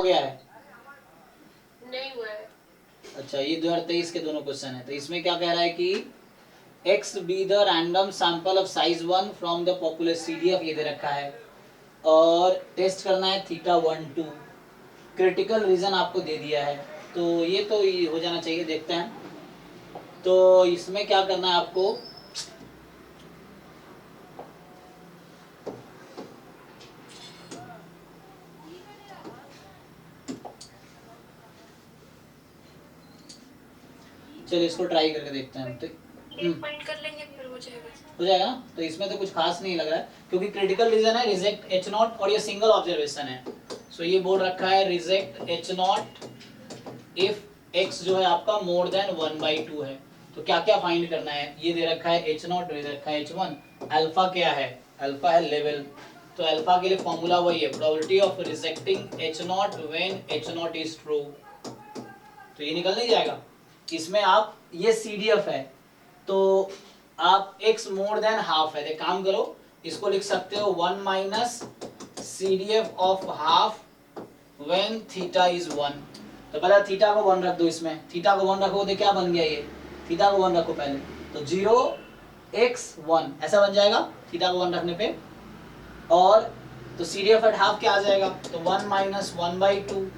हो गया है? नहीं हुआ है। अच्छा, ये 2023 के दोनों क्वेश्चन है। तो इसमें क्या कह रहा है कि x be the random sample of size 1 from the popular CDF, ये दे रखा है, और टेस्ट करना है थीटा 1 2। क्रिटिकल रीजन आपको दे दिया है, तो ये तो हो जाना चाहिए। देखते हैं तो इसमें क्या करना है आपको। चलिए इसको ट्राई करके देखते हैं। तो एक पॉइंट कर लेंगे फिर हो जाएगा। हो जाएगा ना। तो इसमें तो कुछ खास नहीं लग रहा है, क्योंकि क्रिटिकल रीजन है रिजेक्ट H नॉट, और ये सिंगल ऑब्जर्वेशन है। सो ये बोल रखा है reject H not if x जो है आपका मोर देन 1/2 है। तो क्या क्या फाइंड करना है, ये दे रखा है H नॉट, दे रखा है H1। अल्फा क्या है, अल्फा है लेवल। तो अल्फा के लिए फॉर्मूला वही है, probability of rejecting H not when H naught is true. तो ये निकल नहीं जाएगा। इसमें आप ये CDF है, तो आप x मोर देन हाफ है, तो काम करो, इसको लिख सकते हो 1 minus CDF of half when theta is 1। तो पहले थीटा को 1 रख दो, इसमें थीटा को 1 रखो तो क्या बन गया, ये थीटा को 1 रखो पहले, तो 0x1 ऐसा बन जाएगा थीटा को 1 रखने पे। और तो CDF एट हाफ क्या आ जाएगा, तो 1 माइनस 1/2,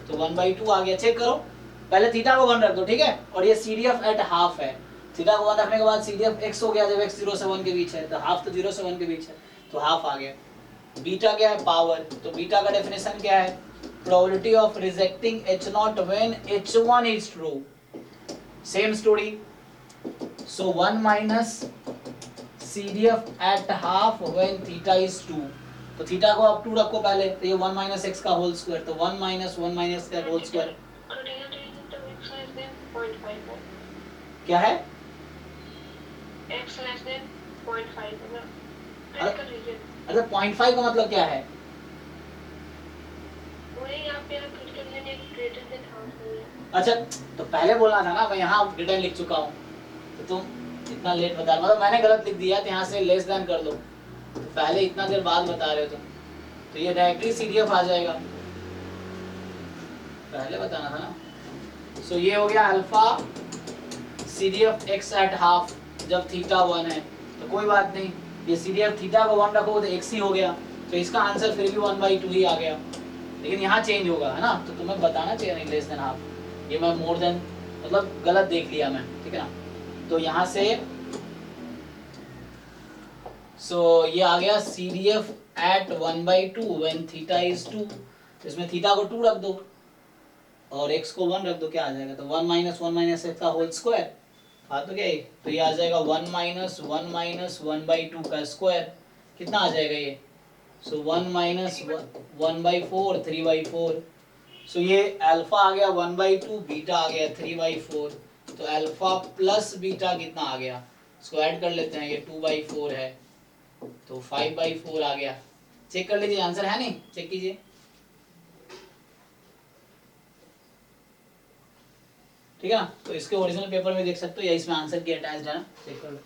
तो 1/2 आ गया। चेक करो, पहले थीटा को 1 रख दो, ठीक है, और ये CDF एट हाफ है। थीटा को 1 रखने के बाद CDF x हो गया, जब x 0 से 1 के बीच है, तो हाफ तो 0 से 1 के बीच है, तो हाफ आ गया। बीटा क्या है, पावर। तो बीटा का डेफिनेशन क्या है, probability of rejecting H not when H1 is true. Same story. So 1 minus CDF at half when theta is 2। तो थीटा को आप 2 रखो पहले, तो ये 1 माइनस x का होल स्क्वायर, तो 1 माइनस 1 माइनस का होल स्क्वायर क्या है, x लेस देन 0.5 है ना। अरे 0.5 का मतलब क्या है, वही यहाँ पे क्रिटिकल रीजन एक ग्रेटर देन हाफ है। अच्छा तो पहले बोलना था ना, मैं यहाँ रिटर्न लिख चुका हूँ, तो तुम इतना लेट बता, मतलब मैंने गलत लिख दिया, तो यहाँ से लेस देन कर दो, तो पहले इतना देर बाद बता रहे हो तुम, तो ये डायरेक्टली CDF आ जाएगा, पहले बताना था ना। सो ये हो गया alpha CDF x at half जब थीटा 1 है, तो कोई बात नहीं, ये CDF थीटा को 1 रखो तो x ही हो गया, तो इसका आंसर फिर भी 1/2 ही आ गया, लेकिन यहाँ चेंज होगा, है ना, तो तुम्हें बताना चाहिए नहीं लेस देन हाफ, ये मैं मोर देन मतलब गलत देख लिया मैं, ठीक है ना। तो यहाँ से ये आ गया CDF at 1/2 when theta is 2। तो इसमें थीटा को 2 रख दो और x को 1 रख दो, क्या आ जाएगा, तो 1 माइनस 1 माइनस x का होल स्क्वायर, हाँ तो क्या है, तो ये आ जाएगा 1 माइनस 1 माइनस 1/2 का स्क्वायर, कितना आ जाएगा ये, सो 1 माइनस 1/4 3/4। सो ये अल्फा आ गया 1/2, बीटा आ गया 3/4, तो अल्फा प्लस बीटा कितना आ गया, इसको ऐड कर लेते हैं, ये 2/4 है, तो 5/4 आ गया। चेक कर लीजिए, आंसर है नहीं, चेक कीजिए, ठीक है ना। तो इसके ओरिजिनल पेपर में देख सकते हो, या इसमें आंसर की अटैच्ड है ना, चेक कर लो।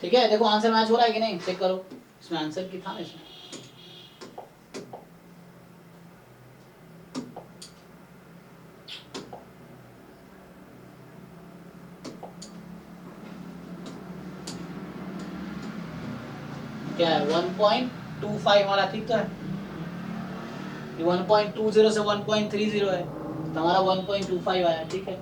ठीक है, देखो आंसर मैच हो रहा है कि नहीं, चेक करो, इसमें आंसर की था ना इसमें, क्या है 1.25 हमारा, ठीक तो है, ये 1.20 से 1.30 है, तो हमारा 1.25 आया, ठीक है।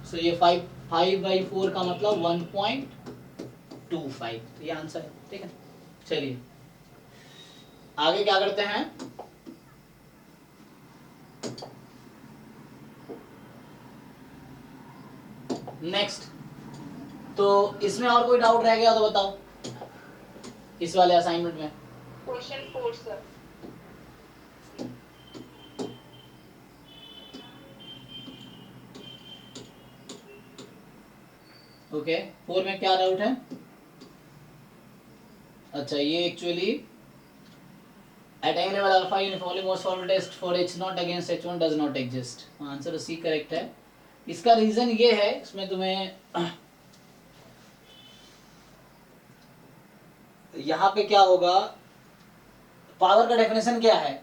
सो ये 5/4 का मतलब 1.25, तो ये आंसर है, ठीक है। चलिए आगे क्या करते हैं, नेक्स्ट। तो इसमें और कोई डाउट रह गया तो बताओ, इस वाले असाइनमेंट में। Question 4 sir. ओके 4 में क्या डाउट है, अच्छा ये actually at any level alpha uniformly most formal test for H naught against H1 does not exist, answer C correct है। इसका रीजन ये है, इसमें तुम्हें यहाँ पे क्या होगा, पावर का डेफिनेशन क्या है,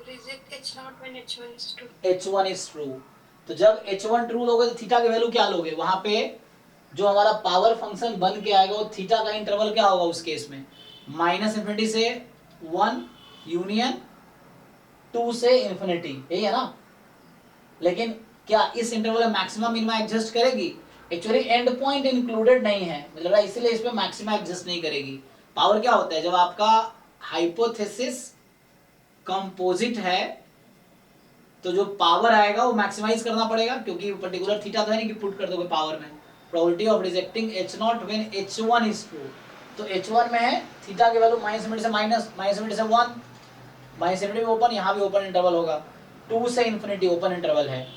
Reject H0 when H1 is true. H1 is true. तो जब H1 ट्रू लोगे तो थीटा की वैल्यू क्या लोगे, वहां पे जो हमारा पावर फंक्शन बन के आएगा वो थीटा का इंटरवल क्या होगा उस केस में, -∞ से 1 यूनियन 2 से इन्फिनिटी, यही है ना। लेकिन क्या इस इंटरवल में मैक्सिमम मिनिमा एग्जिस्ट करेगी, एक्चुअली एंड पॉइंट इंक्लूडेड नहीं है, मतलब इसीलिए इस पे मैक्सिमा एग्जिस्ट नहीं करेगी। पावर क्या होता है, जब आपका हाइपोथेसिस कंपोजिट है तो जो पावर आएगा वो मैक्सिमाइज करना पड़ेगा, क्योंकि पर्टिकुलर थीटा तो है नहीं कि पुट कर दोगे पावर में। Probability of rejecting H0 when H1 is true, तो H1 में है थीटा की वैल्यू -∞ से माइनस, -∞ से 1, -∞ में ओपन, यहाँ भी ओपन इंटरवल होगा, 2 से इन्फिनिटी ओपन इंटरवल है।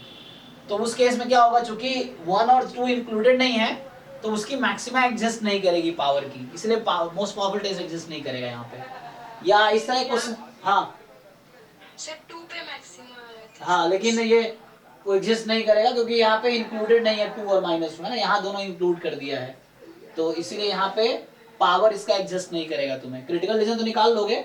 तो उस केस में क्या होगा, चूंकि 1 और 2 इंक्लूडेड नहीं है तो उसकी मैक्सिमा एग्जिस्ट नहीं करेगी पावर की, इसलिए मोस्ट पावरफुल टेस्ट एग्जिस्ट नहीं करेगा यहाँ पे। या इस तरह क्वेश्चन, हाँ सर 2 पे मैक्सिमम रहता है। हाँ, लेकिन ये वो एग्जिस्ट नहीं करेगा क्योंकि यहाँ पे इंक्लूडेड नहीं है 2 और -2 है ना, यहाँ दोनों इंक्लूड कर दिया है, तो इसीलिए यहाँ पे पावर इसका एग्जिस्ट नहीं करेगा। तुम्हें क्रिटिकल रीजन तो निकाल लोगे,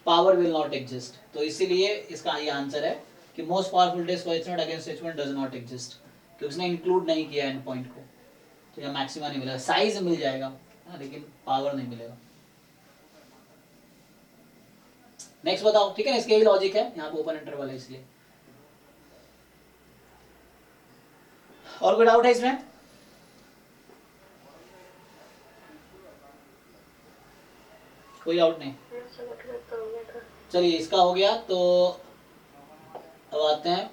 पावर विल नॉट एग्जिस्ट, तो इसीलिए इसका ये आंसर है कि most powerful test for H0 against H1 does not exist, क्योंकि उसने इंक्लूड नहीं किया एंड पॉइंट को, तो यहाँ मैक्सिमा नहीं मिलेगा, साइज मिल जाएगा लेकिन पावर नहीं मिलेगा। नेक्स्ट बताओ, ठीक है, इसके ही लॉजिक है, यहाँ पे ओपन इंटरवल है इसलिए। और कोई डाउट है इसमें, कोई डाउट नहीं, चलिए इसका हो गया। तो अब आते हैं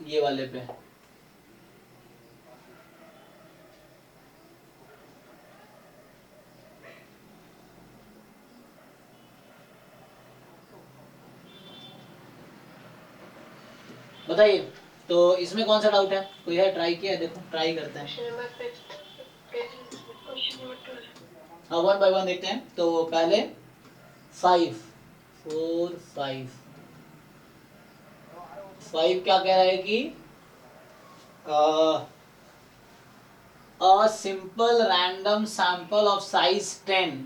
ये वाले पे, बताइए। तो इसमें कौन सा डाउट है, कोई है, ट्राई किया है, देखो ट्राई करते हैं। हाँ 1 बाय 1 देखते हैं। तो पहले 5 4 5 5 क्या कह रहा है कि a simple random sample of size 10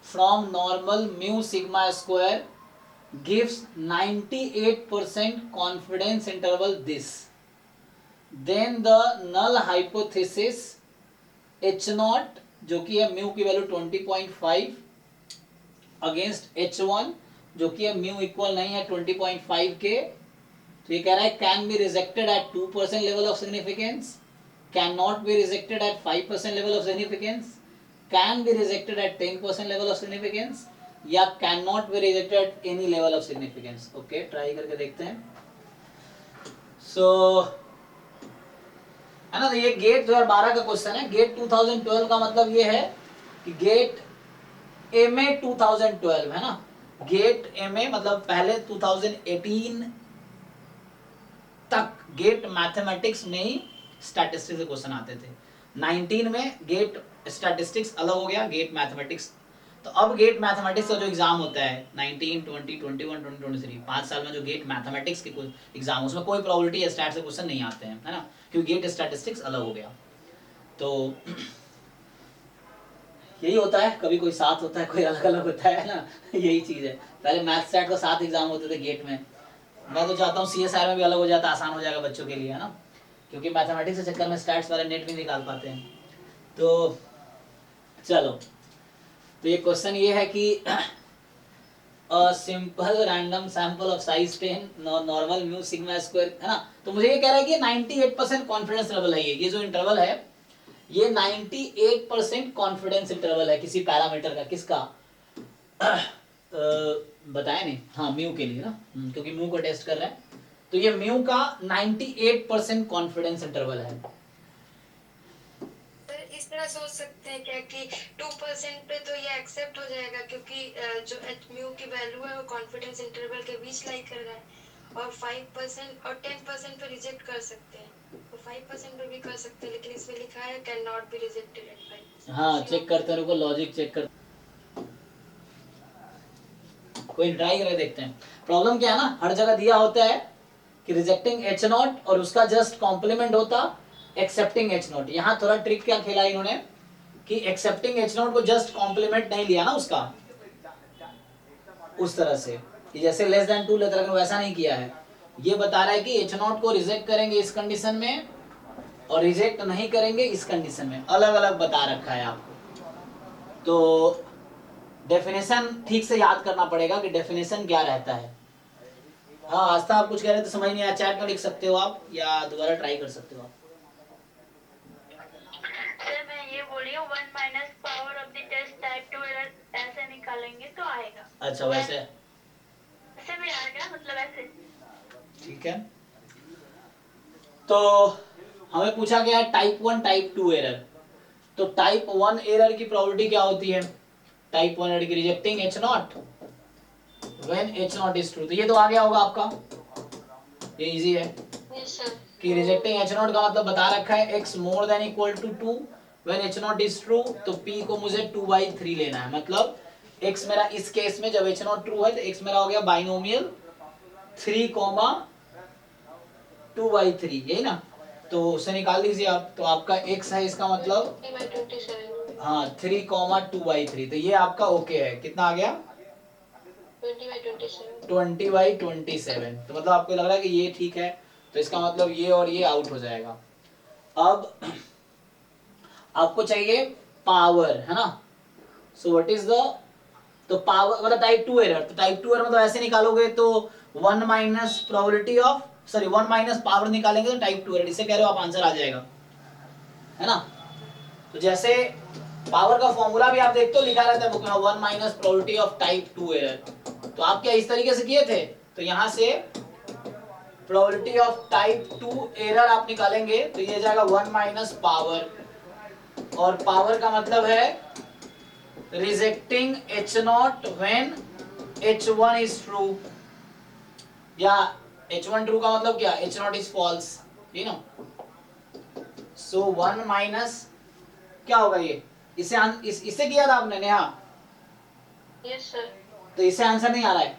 from normal mu sigma square gives 98% confidence interval this, then the null hypothesis H0 जो कि है mu की वैल्यू 20.5 अगेंस्ट H1 जो कि है mu इक्वल नहीं है 20.5 के, तो ये कह रहा है can be rejected at 2% level of significance, can not be rejected at 5% level of significance, can be rejected at 10% level of significance, या can not be rejected at any level of significance. Okay, try करके देखते हैं। सो है ना, तो ये gate 2012 का question है, गेट 2012 का मतलब ये है कि गेट MA 2012 है ना, गेट MA मतलब पहले 2018 तक गेट मैथमेटिक्स में ही स्टैटिस्टिक्स के क्वेश्चन आते थे। 19 में गेट स्टैटिस्टिक्स अलग हो गया, गेट मैथमेटिक्स, तो अब गेट मैथमेटिक्स का जो एग्जाम होता है 19 20 21 2023 5 साल में जो गेट मैथमेटिक्स के एग्जाम, उसमें कोई प्रोबेबिलिटी या स्टैट से क्वेश्चन नहीं आते हैं, है ना, क्योंकि गेट स्टैटिस्टिक्स अलग हो गया। तो यही होता है, कभी कोई साथ होता है, कोई अलग अलग होता है ना, यही चीज है। पहले मैथ स्टैट का साथ एग्जाम होते थे गेट में, मैं तो चाहता हूँ CSR में भी अलग हो जाता, आसान हो जाएगा बच्चों के लिए, है ना, क्योंकि मैथमेटिक्स के चक्कर में स्टैट्स वाले नेट भी निकाल पाते हैं। तो चलो, तो ये क्वेश्चन ये है कि simple random sample of size 10 normal mu sigma square, है ना, तो मुझे ये कह रहा है कि 98% कॉन्फिडेंस लेवल है, ये जो इंटरवल है ये 98% कॉन्फिडेंस इंटरवल है किसी पैरामीटर का, किसका बताया नहीं, हाँ म्यू के लिए ना, क्योंकि म्यू को टेस्ट कर रहे हैं, तो ये म्यू का 98% कॉन्फिडेंस इंटरवल है। इस तरह सोच सकते हैं क्या कि 2% पे तो ये एक्सेप्ट हो जाएगा क्योंकि जो म्यू की वैल्यू है वो कॉन्फिडेंस इंटरवल के बीच लाई कर रहा है, और 5% और 10% पे रिजेक्ट कर सकते हैं, तो 5% पे भी कर सकते हैं, लेकिन इसमें लिखा है can not be rejected at 5%। हाँ चेक करते रुको, लॉजिक चेक कर, कोई ट्राई करके देखते हैं। प्रॉब्लम क्या है ना, हर जगह दिया होता है कि रिजेक्टिंग H0 और उसका जस्ट कॉम्प्लीमेंट होता एक्सेप्टिंग H0। यहाँ थोड़ा ट्रिक क्या खेला इन्होंने कि एक्सेप्टिंग एच नॉट को जस्ट कॉम्प्लीमेंट नहीं लिया ना उसका, उस तरह से कि जैसे लेस देन 2 लेते हैं वैसा नहीं किया है। ये बता रहा है कि एच नॉट को रिजेक्ट करेंगे इस कंडीशन में और रिजेक्ट नहीं करेंगे इस कंडीशन में, अलग अलग बता रखा है आपको। तो डेफिनेशन ठीक से याद करना पड़ेगा कि डेफिनेशन क्या रहता है। हाँ आस्था आप कुछ कह रहे थे, समझ नहीं आया, चैट में लिख सकते हो आप या दोबारा ट्राई कर सकते हो आप। सर मैं ये बोल रही हूँ 1 minus power of the test type 2 error ऐसे निकालेंगे तो आएगा। अच्छा वैसे ऐसे भी आएगा, मतलब ऐसे। ठीक है, तो हमें पूछा गया है टाइप 1 टाइप 2 एरर। तो टाइप 1 एरर की प्रोबेबिलिटी क्या होती है? टाइप 1 एरर की rejecting H naught when H naught is true. तो ये तो आ गया होगा आपका, ये इजी है यस सर। कि रिजेक्टिंग एच नॉट का मतलब बता रखा है X more than equal to 2 when H naught is true. तो पी को मुझे 2/3 लेना है, मतलब एक्स मेरा इस केस में जब एच नॉट ट्रू है तो एक्स मेरा हो गया बाइनोमियल 3,2/3, यही ना। तो उसे निकाल लीजिए आप, तो आपका x है इसका मतलब 20/27 हाँ 3,2/3। तो ये आपका ओके है, कितना आ गया 20/27। 20/27। तो मतलब आपको लग रहा है कि ये ठीक है, तो इसका मतलब ये और ये आउट हो जाएगा। अब आपको चाहिए पावर, है ना। सो व्हाट इज द, तो पावर मतलब टाइप 2 एरर। तो टाइप 2 एरर मतलब ऐसे निकालोगे तो 1 minus probability of, sorry 1 minus power निकालेंगे तो टाइप 2 एरर, इससे कह रहे हो आप आंसर आ जाएगा, है ना। तो जैसे पावर का फॉर्मूला भी आप देखते हो लिखा रहता है बुक में, 1 minus probability of type 2 error. तो आप क्या इस तरीके से किए थे, तो यहां से प्रोबेबिलिटी ऑफ टाइप 2 एरर आप निकालेंगे तो ये जाएगा 1 माइनस पावर, और पावर का मतलब है rejecting H naught when h1 is true, या h1 ट्रू का मतलब क्या, h naught is false, you know. So 1 minus क्या होगा ये, इससे किया था आपने नेहा, यस सर। तो इससे आंसर नहीं आ रहा है,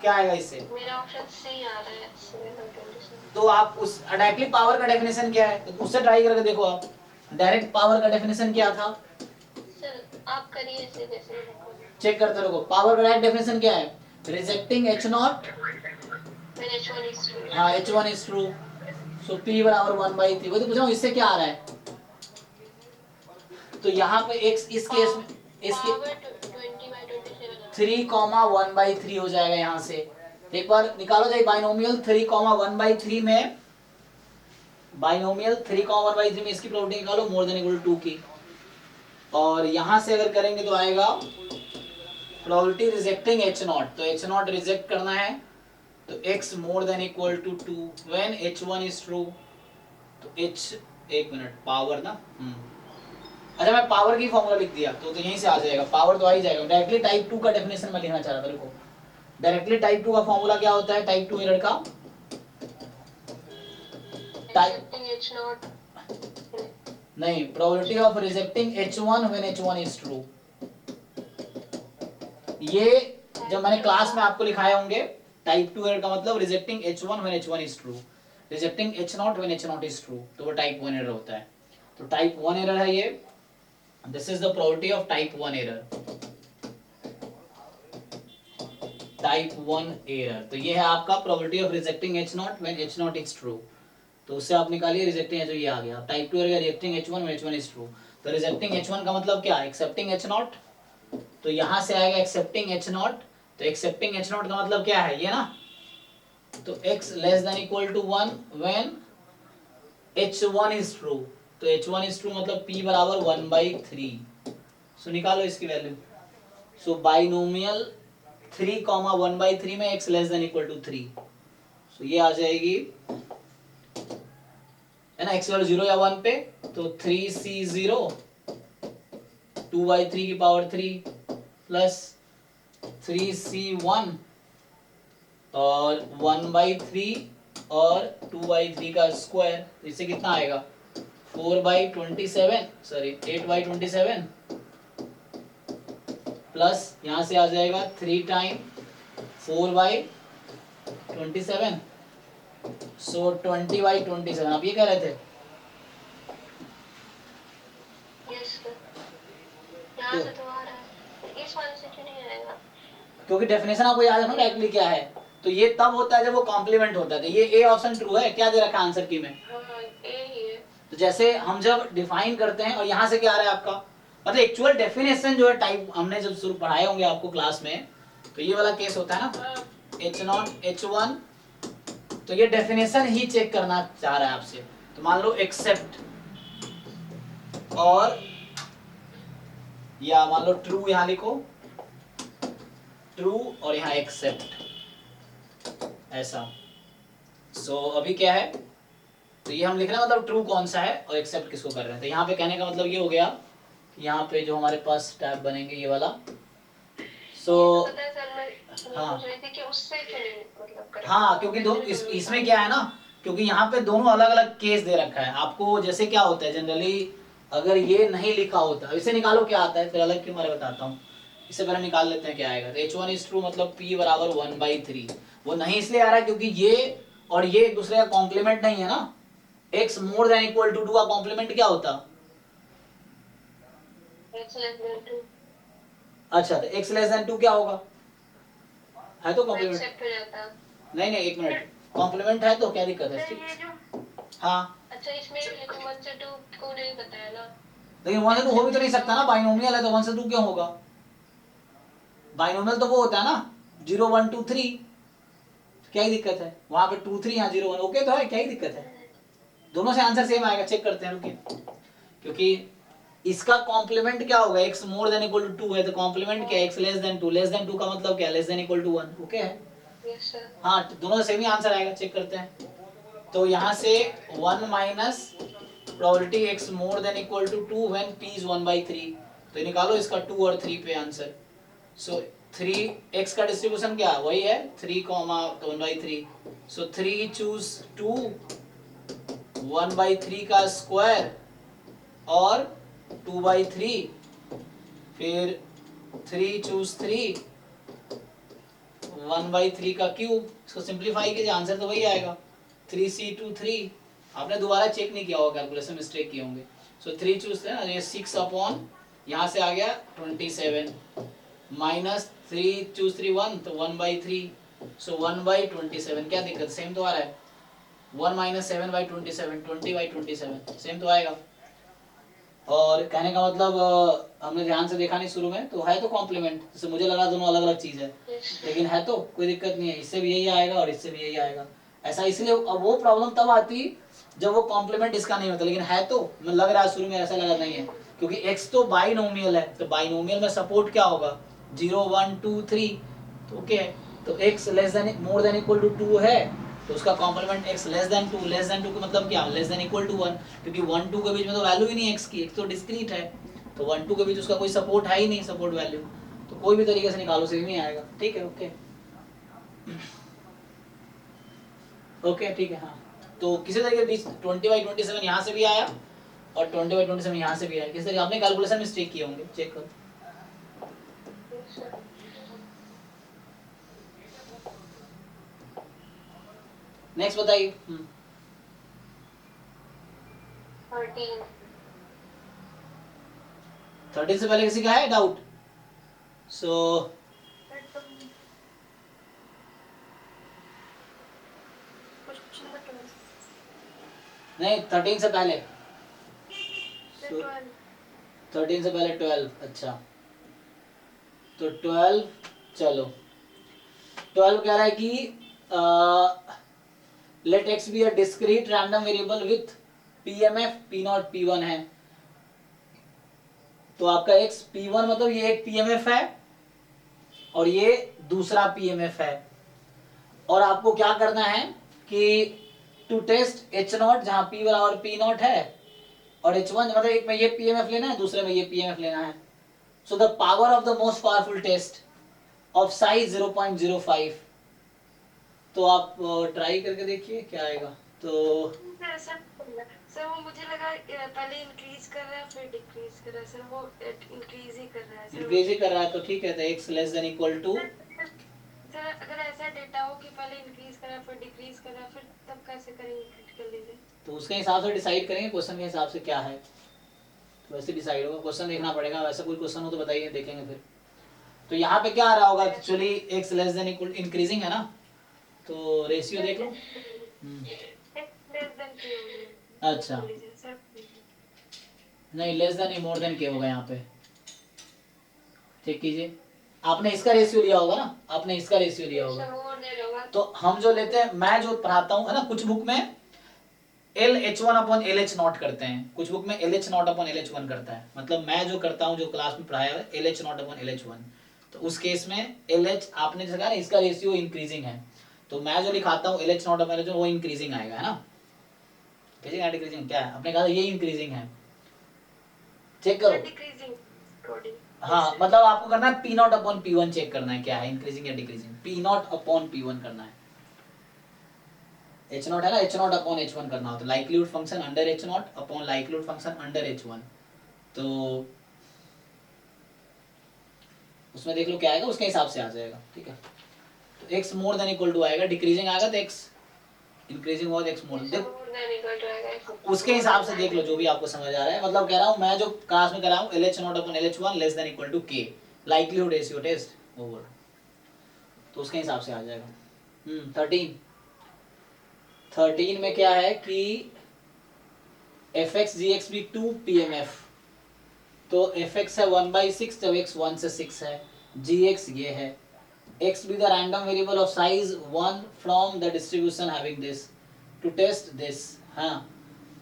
क्या आएगा इससे? मेरा ऑप्शन सी आ रहा है 727। तो आप उस डायरेक्टली पावर का डेफिनेशन क्या है, तो उससे ट्राई करके देखो आप। डायरेक्ट पावर का डेफिनेशन क्या था, सर आप करिए ऐसे जैसे चेक करते रहो। पावर का डायरेक्ट डेफिनेशन क्या है, rejecting H not, when h1 is true। हाँ h1 is true, so p बराबर 1/3। वो तो पूछ रहा हूँ इससे क्या आ रहा है, तो यहाँ पे x इस केस में इसके पावर 20/27 3,1/3 हो जाएगा यहाँ से। एक बार निकालो जाए बाइनोमियल 3,1/3 में, बाइनोमियल 3,1/3 में इसकी प्रोबेबिलिटी निकालो मोर देन इक्वल टू 2 की, और यहाँ से अगर करेंगे तो आएगा प्रोबेबिलिटी रिजेक्टिंग एच नॉट, तो एच नॉट रिजेक्ट करना है तो x more than equal to 2 when h1 is true. तो h, एक मिनट, पावर ना, अच्छा मैं पावर की फॉर्मूला लिख दिया तो यहीं से आ जाएगा, पावर तो आ ही जाएगा। डायरेक्टली टाइप 2 का डेफिनेशन मैं लिखना चाह रहा था, देखो डायरेक्टली टाइप 2 का फॉर्मूला क्या होता है टाइप 2 एरर का, accepting h not नहीं, probability of rejecting h1 when h1 is true. ये जब मैंने क्लास में आपको लिखाए होंगे, टाइप 2 एरर का मतलब rejecting h1 when h1 is true, rejecting h not when h naught is true, तो वो टाइप 1 एरर होता है। तो टाइप 1 एरर है ये, this is the probability of type 1 error, type 1 error. तो ये है आपका probability of rejecting h not when h naught is true. तो उससे आप निकालिए रिजेक्टिंग h, ये आ गया type 2 error rejecting h1 when h1 is true. तो रिजेक्टिंग h1 का मतलब क्या है, एक्सेप्टिंग h नॉट, तो यहां से आएगा एक्सेप्टिंग h नॉट, तो एक्सेप्टिंग h नॉट का मतलब क्या है, ये ना। तो x less than equal to 1 when h1 is true, तो h1 इज ट्रू मतलब p बराबर 1/3। सो निकालो इसकी वैल्यू। सो बाइनोमियल 3,1/3 में x less than equal to 3, so ये आ जाएगी, है ना, x वैल्यू 0 या 1 पे, तो 3c0 2/3 की पावर 3 प्लस 3c1 और 1/3 और 2/3 का स्क्वायर, इससे कितना आएगा 4/27, सॉरी 8/27 प्लस यहां से आ जाएगा 3 टाइम 4/27, सो 20/27। आप ये कह रहे थे, yes sir। इस वाले से क्यों नहीं आएगा? क्योंकि डेफिनेशन आपको याद है ना डायरेक्टली क्या है, तो ये तब होता है जब वो कॉम्प्लीमेंट होता है। तो ये ए ऑप्शन ट्रू है, क्या दे रखा है आंसर की में? हाँ ए ही है। तो जैसे हम जब डिफाइन करते हैं और यहाँ से क्या आ रहा है आपका, मतलब एक्चुअल डेफिनेशन जो है टाइप हमने जब शुरू पढ़ाए होंगे आपको क्लास में, तो ये वाला केस होता है ना H0 H1, तो ये डेफिनेशन ही चेक करना चाह रहा है आपसे। तो मान लो एक्सेप्ट और या मान लो ट्रू, यहाँ लिखो ट्रू और यहाँ एक्सेप्ट ऐसा। सो अभी क्या है, तो ये हम लिख रहे हैं मतलब ट्रू कौन सा है और एक्सेप्ट किसको कर रहे हैं। तो यहाँ पे कहने का मतलब ये हो गया कि यहाँ पे जो हमारे पास टैब बनेंगे ये वाला। सो पता है सर, मैं हाँ पूछ रही थी कि उससे क्यों नहीं मतलब करें? हाँ, क्योंकि दो इसमें क्या है ना, क्योंकि यहाँ पे दोनों अलग अलग केस दे रखा है आपको। जैसे क्या होता है जनरली, अगर ये नहीं लिखा होता, इसे निकालो क्या आता है, फिर अलग क्यों मैं बताता हूँ। इससे पहले निकाल लेते हैं क्या आएगा। तो H1 इज ट्रू मतलब P बराबर 1/3। वो नहीं इसलिए आ रहा है क्योंकि ये और ये एक दूसरे का कॉम्प्लीमेंट नहीं है ना। x more than equal to 2 का कॉम्प्लीमेंट क्या होता? x less than 2 अच्छा, तो x लेस देन 2 क्या होगा? है तो कॉम्प्लीमेंट। एक्सेप्ट हो जाता। नहीं नहीं, एक मिनट, कॉम्प्लीमेंट है तो क्या दिक्कत है? तो ये जो हाँ, अच्छा इसमें लेकिन 1 से 2 को नहीं बताया ना। लेकिन 1 से 2 हो भी तो नहीं सकता ना, बाइनोमियल है तो 1 से 2 क्यों होगा? बाइनोमियल तो वो होता है ना 0 1 2 3, क्या ही दिक्कत है? वहां पे 2 3 यहाँ 0 1, ओके तो है, क्या ही दिक्कत है? दोनों से आंसर सेम आएगा, चेक करते हैं रुकिए। क्योंकि इसका कॉम्प्लीमेंट क्या होगा, x more than equal to 2 है तो कॉम्प्लीमेंट क्या है, x less than 2। Less than 2 का मतलब क्या है, less than equal to 1, okay है? Yes sir. हाँ, तो दोनों से सेम ही आंसर आएगा, चेक करते हैं। तो यहाँ से 1 minus probability x more than equal to 2 when p is 1/3, तो ये निकालो इसका 2 और 3 पे आंसर। सो 3 x का डिस्ट्रीब्यूशन क्या वही है 3, 1/3। सो 3 चूज 2 1/3 का स्क्वायर और 2/3, फिर 3 चूज 3 1/3 का क्यूब। इसको सिंप्लीफाई कीजिए, आंसर तो वही आएगा 3c23। आपने दोबारा चेक नहीं किया होगा, कैलकुलेशन मिस्टेक किए होंगे। सो 3 चूज ना, ये 6 अपॉन यहाँ से आ गया 27 माइनस 3 चूज 3 1 तो 1/3। सो 1/27, क्या दिक्कत, सेम तो आ रहा है। 1 माइनस 7/27 20/27 सेम तो आएगा। और कहने का मतलब हमने ध्यान से देखा नहीं शुरू में, तो है तो कॉम्प्लीमेंट, जैसे मुझे लगा दोनों अलग अलग चीज है, लेकिन है तो कोई दिक्कत नहीं है, इससे भी यही आएगा और इससे भी यही आएगा। ऐसा इसलिए अब वो प्रॉब्लम तब आती जब वो कॉम्प्लीमेंट इसका नहीं होता, लेकिन है तो मैं लग रहा है शुरू में ऐसा लगा नहीं है, क्योंकि x तो बाइनोमियल है, तो बाइनोमियल में सपोर्ट क्या होगा 0 1 2 3, तो ओके है। तो x less than more than equal to 2 है तो उसका complement x less than 2, less than 2 का मतलब क्या, लेस देन इक्वल टू 1, क्योंकि 1 2 के बीच में तो वैल्यू ही नहीं है x की, x तो डिस्क्रीट है, तो 1 2 के बीच उसका कोई सपोर्ट है ही नहीं, सपोर्ट वैल्यू, तो कोई भी तरीके से निकालो से नहीं आएगा। ठीक है, ओके ओके ठीक है। हाँ, तो किसी तरीके बीच 20/27 यहाँ से भी आया और 20/27 यहाँ से भी आया, किस तरीके आपने कैलकुलेशन मिस्टेक किए होंगे, चेक करो। नेक्स्ट बताइए। 13 से पहले किसी का है डाउट? सो नहीं, 13 से पहले 13 से पहले 12, अच्छा तो 12, चलो 12 कह रहा है कि let X be a discrete random variable with PMF p0 p1 है, तो आपका x p1 मतलब ये एक पीएमएफ है और ये दूसरा पीएमएफ है, और आपको क्या करना है कि टू टेस्ट H0 जहां p बराबर p0 है और H1 मतलब एक में ये पीएमएफ लेना है, दूसरे में ये पीएमएफ लेना है। So the power of the most powerful test of size 0.05, तो आप ट्राई करके देखिए क्या आएगा। तो सर वो मुझे लगा पहले इंक्रीज कर रहा है फिर डिक्रीज कर रहा है, सर वो इंक्रीज ही कर रहा है। इंक्रीज ही कर रहा है तो ठीक है, तो x less than equal to, sir अगर ऐसा डेटा हो कि पहले इंक्रीज कर रहा है फिर डिक्रीज कर रहा है, फिर तब कैसे करेंगे क्रिटिकल रीजन? तो उसके हिसाब से डिसाइड करेंगे, क्वेश्चन के हिसाब से क्या है तो वैसे डिसाइड होगा, क्वेश्चन देखना पड़ेगा, वैसा कोई क्वेश्चन हो तो बताइए, देखेंगे फिर। तो यहाँ पे क्या आ रहा होगा actually, x less than equal increasing है ना, तो रेशियो देख लो। लेस देन के होगी। अच्छा नहीं, लेस देन मोर देन के होगा यहाँ पे, चेक कीजिए। आपने इसका रेशियो लिया होगा ना, आपने इसका रेशियो लिया होगा। मोर देन होगा। तो हम जो लेते हैं, मैं जो पढ़ाता हूँ है ना, कुछ बुक में LH1 अपॉन LH नॉट करते हैं, कुछ बुक में LH नॉट अपॉन LH1 करता है। मतलब मैं जो करता हूँ, जो क्लास में पढ़ाया है LH नॉट अपॉन LH1, तो उस केस में LH आपने जैसे कहा ना, इसका रेशियो इंक्रीजिंग है, तो मैं जो लिखाता हूँ LH नॉट अपॉन LH1 वो इंक्रीजिंग आएगा, है ना। डिक्रीजिंग क्या है, आपने कहा ये इंक्रीजिंग है, चेक करो। Decreasing coding. हाँ मतलब आपको करना है P not upon P1 check करना है क्या है, इंक्रीजिंग या decreasing. P not upon P1 करना है, H नॉट है ना, H नॉट अपॉन H1 करना होता है, likelihood function under H not upon likelihood function under H1। तो उसमें देख लो क्या आएगा, उसके हिसाब से आ जाएगा, ठीक है। तो x more than equal to आएगा, डिक्रीजिंग आएगा तो x इंक्रीजिंग हुआ तो x मोर देन, उसके हिसाब से देख लो जो भी आपको समझ आ रहा है। मतलब कह रहा हूँ मैं जो क्लास में कह रहा हूँ LH not upon LH1 less than equal to k, likelihood ratio test over, तो उसके हिसाब से आ जाएगा। 13 में क्या है कि fx gx भी 2 pmf, तो fx है 1/6 जब x 1 से 6 है, gx ये है, x be the random variable of size 1 from the distribution having this to test this, हाँ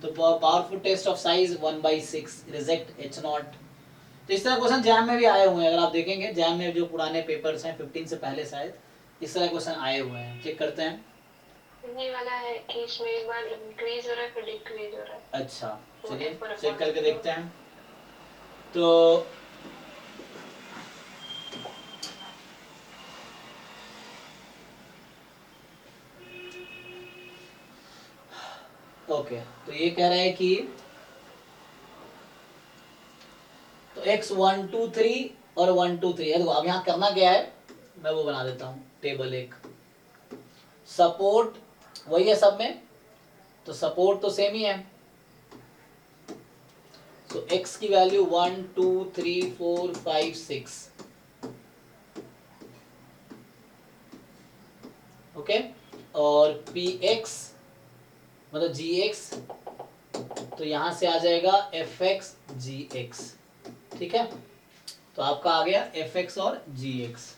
तो powerful test of size 1/6 reject h naught. तो इस तरह क्वेश्चन जैम में भी आए हुए हैं, अगर आप देखेंगे जैम में जो पुराने पेपर्स हैं 15 से पहले शायद इस तरह क्वेश्चन आए हुए हैं, चेक करते हैं। ये वाला है कि इसमें एक बार इंक्रीज हो रहा है फिर डिक्रीज हो रहा है। अच्छा चलिए चेक करके देखते हैं। तो ओके, तो ये कह रहा है कि तो x 1 2 3 और 1 2 3 है। देखो अब यहाँ करना क्या है, मैं वो बना देता हूँ टेबल एक, सपोर्ट वही है सब में, तो सपोर्ट तो सेम ही है। तो x की वैल्यू 1 2 3 4 5 6, ओके, और px मतलब gx, तो यहां से आ जाएगा fx gx, ठीक है। तो आपका आ गया fx और gx।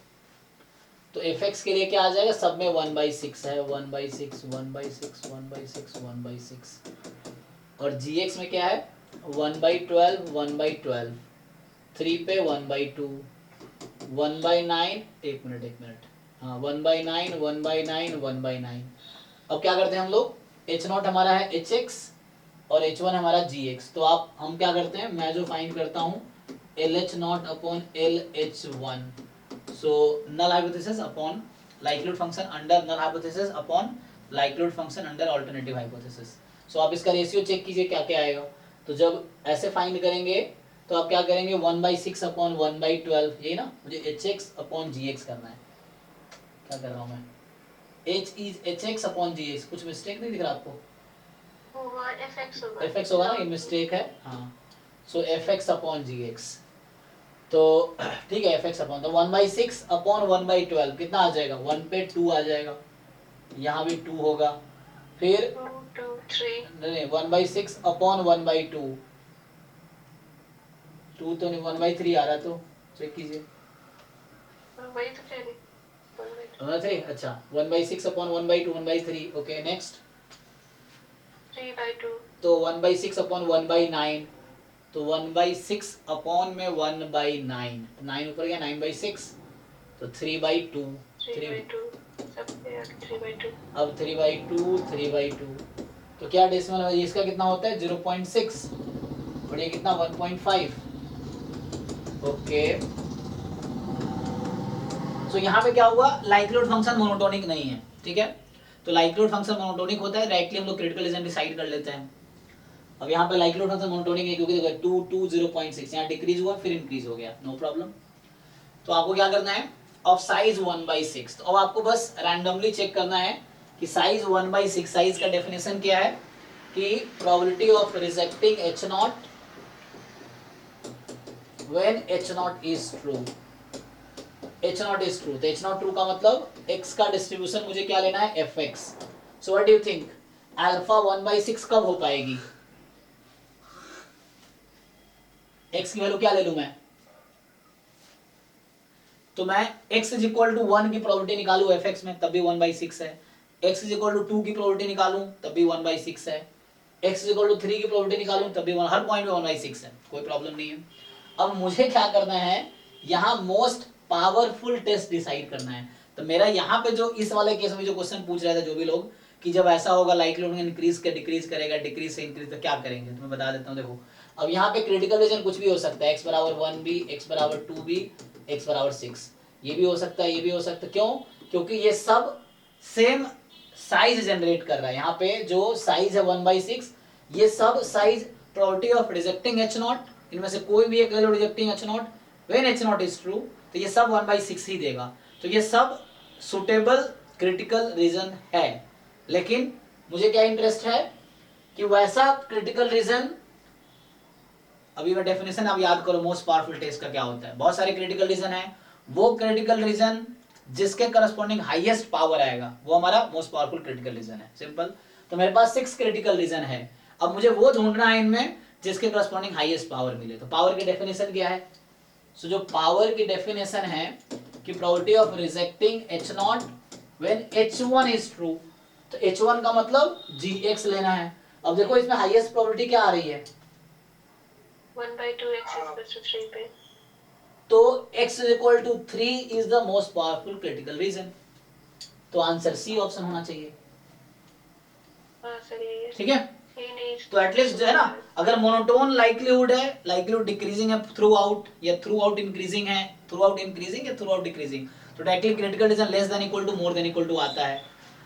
तो fx के लिए क्या आ जाएगा, सब में 1/6 है, 1/6 1/6 1/6 1/6, और gx में क्या है 1/12 1/12, 3 पे 1/2 1/9, एक मिनट, हाँ 1/9 1/9 1/9। अब क्या करते हैं हम लोग, h नॉट हमारा है hx और h1 हमारा gx, तो आप हम क्या करते हैं, मैं जो फाइंड करता हूँ LH not upon LH1, so null hypothesis upon likelihood function under null hypothesis upon likelihood function under alternative hypothesis. So आप इसका रेशियो चेक कीजिए क्या क्या आएगा। तो जब ऐसे फाइंड करेंगे तो आप क्या करेंगे 1/6 अपॉन 1/12, यही ना, मुझे hx अपॉन gx करना है, क्या कर रहा हूँ मैं, hx अपॉन gx, कुछ मिस्टेक नहीं दिख रहा आपको, होगा fx होगा ना, ये मिस्टेक है, हाँ। सो fx अपॉन gx, तो ठीक है fx अपॉन, तो 1/6 अपॉन 1/12 कितना आ जाएगा, 1 पे 2 आ जाएगा, यहाँ भी 2 होगा, फिर 2 2 3 नहीं 1/6 अपॉन 1/2, 2 तो नहीं 1/3 आ रहा, तो चेक कीजिए वही तो कह रही 1/3, अच्छा 1/6 अपॉन 1/2 1/3, ओके नेक्स्ट। 3/2 तो 1/6 अपॉन 1/9, तो 1/6 अपॉन में 1/9, 9 ऊपर गया 9/6, तो 3/2 3/2 सब पे 3/2। अब 3/2 3/2, तो क्या डेसिमल है इसका, कितना होता है 0.6, और ये कितना 1.5, ओके। तो यहाँ पे क्या हुआ, लाइक्लीहुड फंक्शन मोनोटोनिक नहीं है, ठीक है। तो लाइक्लीहुड फंक्शन मोनोटोनिक होता है, डायरेक्टली हम लोग क्रिटिकल रीजन डिसाइड कर लेते हैं। अब यहाँ पे लाइक्लीहुड फंक्शन मोनोटोनिक है क्योंकि देखो 2 2 0.6, यहाँ डिक्रीज हुआ फिर इंक्रीज हो गया, नो प्रॉब्लम। तो आपको क्या करना है, ऑफ साइज 1/6, तो अब आपको बस रैंडमली चेक करना है कि साइज 1/6, साइज का डेफिनेशन क्या है कि probability of rejecting h not when h naught is true, H naught is true, तो एच नॉट ट्रू का मतलब एक्स का डिस्ट्रीब्यूशन मुझे क्या लेना है, F x. So what do you think, alpha 1/6 कब हो पाएगी? एक्स की वैल्यू क्या ले लूं मैं, तो मैं x इज इक्वल टू 1 की प्रोबेबिलिटी निकालू एफ एक्स में, तब भी 1/6 है। x इज इक्वल टू 2 की प्रोबेबिलिटी निकालूं तब भी 1/6 है। x इज इक्वल टू 3 की प्रोबेबिलिटी निकालूं तब भी हर पॉइंट में 1/6 है, कोई प्रॉब्लम नहीं है। अब मुझे क्या करना है, यहाँ मोस्ट पावरफुल टेस्ट डिसाइड करना है। तो मेरा यहाँ पे जो इस वाले केस में जो क्वेश्चन पूछ रहे थे जो भी लोग, कि जब ऐसा होगा लाइक्लीहुड इंक्रीज के डिक्रीज करेगा, डिक्रीज से इंक्रीज, तो क्या करेंगे, तो मैं बता देता हूँ। देखो अब यहाँ पे क्रिटिकल रीजन कुछ भी हो सकता है, x बराबर 1b, x बराबर 2b, x बराबर 6, ये भी हो सकता है, ये भी हो सकता है। क्यों? क्योंकि ये सब सेम साइज जनरेट कर रहा है। यहाँ पे जो साइज है 1/6, ये सब size probability of rejecting H not, इनमें से कोई भी एक value rejecting H naught when H naught is true, तो ये सब 1/6 ही देगा। तो ये सब सुटेबल क्रिटिकल रीजन है, लेकिन मुझे क्या इंटरेस्ट है कि वैसा क्रिटिकल रीजन, अभी मैं डेफिनेशन आप याद करो मोस्ट पावरफुल टेस्ट का क्या होता है। बहुत सारे क्रिटिकल रीजन है, वो क्रिटिकल रीजन जिसके करस्पॉन्डिंग हाईएस्ट पावर आएगा वो हमारा मोस्ट पावरफुल क्रिटिकल रीजन है, सिंपल। तो मेरे पास 6 क्रिटिकल रीजन है, अब मुझे वो ढूंढना है इनमें जिसके करस्पॉन्डिंग हाईएस्ट पावर मिले। तो पावर की डेफिनेशन क्या है, सो जो पावर की डेफिनेशन है कि probability of rejecting H naught when h1 is true, तो h1 का मतलब gx लेना है। अब देखो इसमें हाईएस्ट प्रोबेबिलिटी क्या आ रही है, 1/2x इक्वल्स टू 3 पे। तो x is equal to 3 is the most powerful critical region. तो आंसर सी ऑप्शन होना चाहिए, हाँ सर यही है। ठीक है। ये नहीं तो एटलीस्ट जो है ना, अगर मोनोटोन लाइक्लीहुड है, लाइक्लीहुड डिक्रीजिंग है थ्रू आउट, या थ्रू आउट इंक्रीजिंग है, थ्रू आउट इंक्रीजिंग या थ्रू आउट डिक्रीजिंग, तो directly critical region less than equal to more than equal to आता है।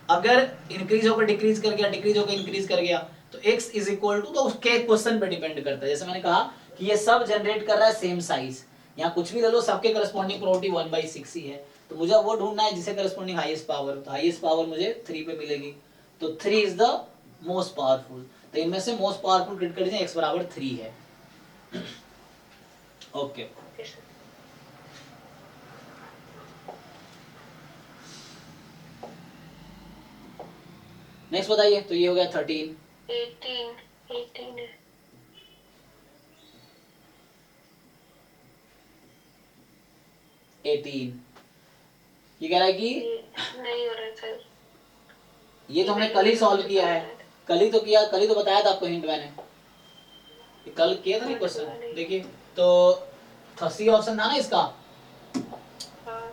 अगर इंक्रीज होकर डिक्रीज कर गया, डिक्रीज होकर इंक्रीज कर गया, तो x इज इक्वल टू, तो उसके क्वेश्चन पे डिपेंड करता है। जैसे मैंने कहा कि ये सब जनरेट कर रहा है सेम साइज, यहाँ कुछ भी ले लो सबके करस्पॉन्डिंग प्रोबेबिलिटी 1/6 ही है। तो मुझे वो ढूंढना है जिसे करस्पॉन्डिंग हाईएस्ट पावर, तो हाईएस्ट पावर मुझे 3 पे मिलेगी, तो 3 इज द मोस्ट पावरफुल। तो इनमें से most powerful critical reason x बराबर 3 है। Okay okay sir. नेक्स्ट बताइए, तो ये हो गया 13। 18 है। 18 ये कह रहा है कि ये नहीं हो रहा है सर। ये तो हमने कल ही सॉल्व किया है, कल ही तो किया, कल ही तो बताया था आपको हिंट मैंने, ये कल किया था ना क्वेश्चन। देखिए तो सी ऑप्शन था ना इसका, हाँ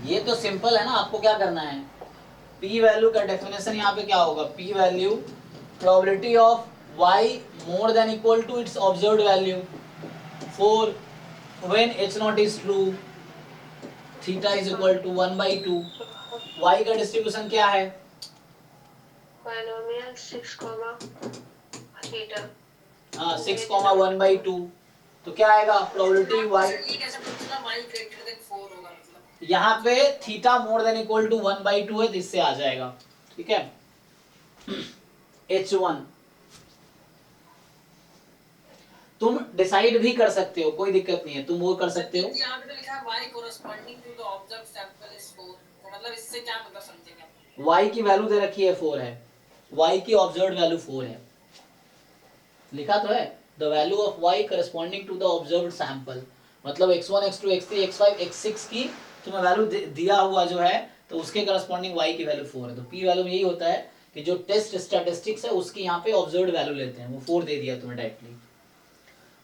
ये तो सिंपल है ना। आपको क्या करना है, पी वैल्यू का डेफिनेशन यहाँ पे क्या होगा, P value probability of y more than equal to its observed value for when h naught is true, theta is equal to 1/2। y का डिस्ट्रीब्यूशन क्या है, बायनोमियल 6, थीटा। हाँ 6, 1/2, तो क्या आएगा प्रोबेबिलिटी y, ये कैसे पता चला y ग्रेटर देन 4 होगा, मतलब यहाँ पे theta more than equal to 1/2 है, तो इससे आ जाएगा, ठीक है। h1 तुम डिसाइड भी कर सकते हो, कोई दिक्कत नहीं है, तुम वो कर सकते हो। यहाँ पे तो लिखा है y corresponding to the observed sample is 4, तो मतलब इससे क्या मतलब समझेंगे आप? y की वैल्यू दे रखी है 4 है, y की ऑब्जर्व्ड वैल्यू 4 है, लिखा तो है the value of y corresponding to the observed sample, मतलब x1 x2 x3 x5 x6 की तुम्हें वैल्यू दिया हुआ जो है, तो उसके करस्पॉन्डिंग y की वैल्यू 4 है। तो p वैल्यू में यही होता है कि जो टेस्ट स्टैटिस्टिक्स है उसकी यहाँ पे ऑब्जर्व्ड वैल्यू लेते हैं, वो 4 दे दिया तुम्हें डायरेक्टली।